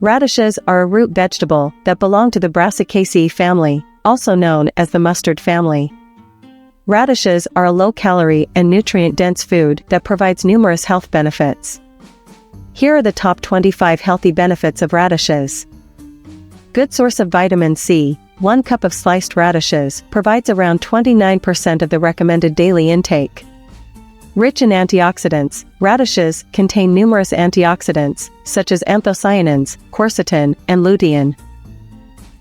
Radishes are a root vegetable that belong to the Brassicaceae family, also known as the mustard family. Radishes are a low-calorie and nutrient-dense food that provides numerous health benefits. Here are the top 25 healthy benefits of radishes. Good source of vitamin C. 1 cup of sliced radishes provides around 29% of the recommended daily intake. Rich in antioxidants, radishes contain numerous antioxidants, such as anthocyanins, quercetin, and lutein.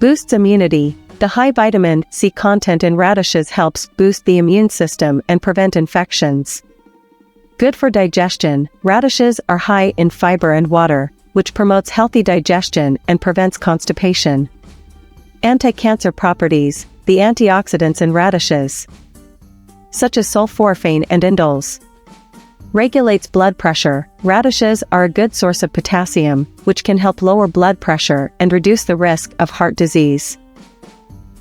Boosts immunity. The high vitamin C content in radishes helps boost the immune system and prevent infections. Good for digestion. Radishes are high in fiber and water, which promotes healthy digestion and prevents constipation. Anti-cancer properties. The antioxidants in radishes, such as sulforaphane and indoles, regulates blood pressure. Radishes are a good source of potassium, which can help lower blood pressure and reduce the risk of heart disease.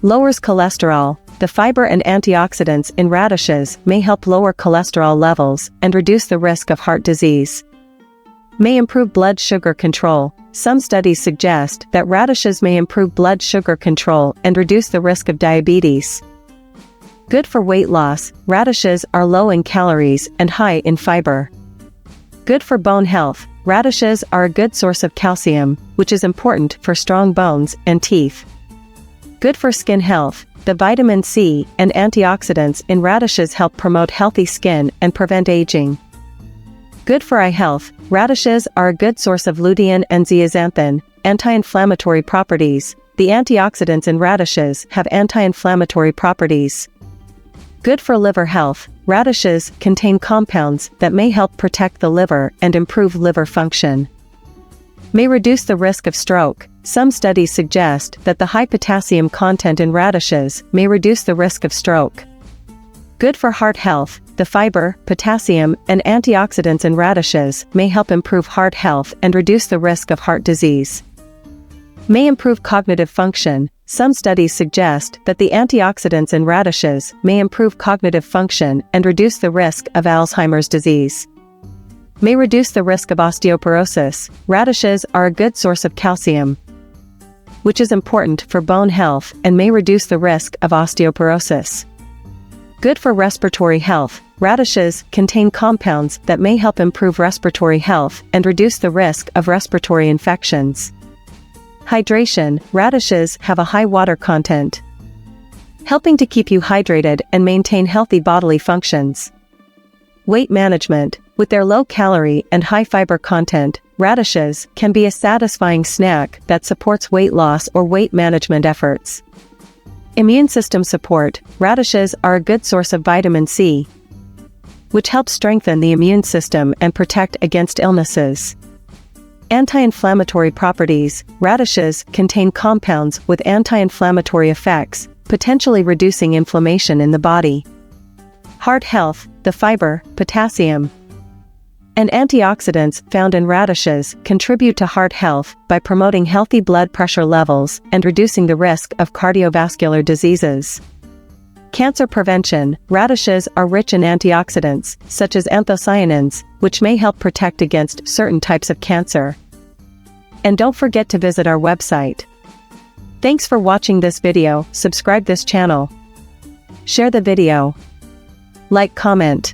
Lowers cholesterol. The fiber and antioxidants in radishes may help lower cholesterol levels and reduce the risk of heart disease. May improve blood sugar control. Some studies suggest that radishes may improve blood sugar control and reduce the risk of diabetes. Good for weight loss. Radishes are low in calories and high in fiber. Good for bone health. Radishes are a good source of calcium, which is important for strong bones and teeth. Good for skin health. The vitamin C and antioxidants in radishes help promote healthy skin and prevent aging. Good for eye health. Radishes are a good source of lutein and zeaxanthin, anti-inflammatory properties. The antioxidants in radishes have anti-inflammatory properties. Good for liver health. Radishes contain compounds that may help protect the liver and improve liver function. May reduce the risk of stroke. Some studies suggest that the high potassium content in radishes may reduce the risk of stroke. Good for heart health. The fiber, potassium, and antioxidants in radishes may help improve heart health and reduce the risk of heart disease. May improve cognitive function. Some studies suggest that the antioxidants in radishes may improve cognitive function and reduce the risk of Alzheimer's disease. May reduce the risk of osteoporosis. Radishes are a good source of calcium, which is important for bone health and may reduce the risk of osteoporosis. Good for respiratory health. Radishes contain compounds that may help improve respiratory health and reduce the risk of respiratory infections. Hydration. Radishes have a high water content, helping to keep you hydrated and maintain healthy bodily functions. Weight management. With their low calorie and high fiber content, radishes can be a satisfying snack that supports weight loss or weight management efforts. Immune system support. Radishes are a good source of vitamin C, which helps strengthen the immune system and protect against illnesses. Anti-inflammatory properties. Radishes contain compounds with anti-inflammatory effects, potentially reducing inflammation in the body. Heart health. The fiber, potassium, and antioxidants found in radishes contribute to heart health by promoting healthy blood pressure levels and reducing the risk of cardiovascular diseases. Cancer prevention. Radishes are rich in antioxidants, such as anthocyanins, which may help protect against certain types of cancer. And don't forget to visit our website. Thanks for watching this video. Subscribe this channel. Share the video. Like, comment.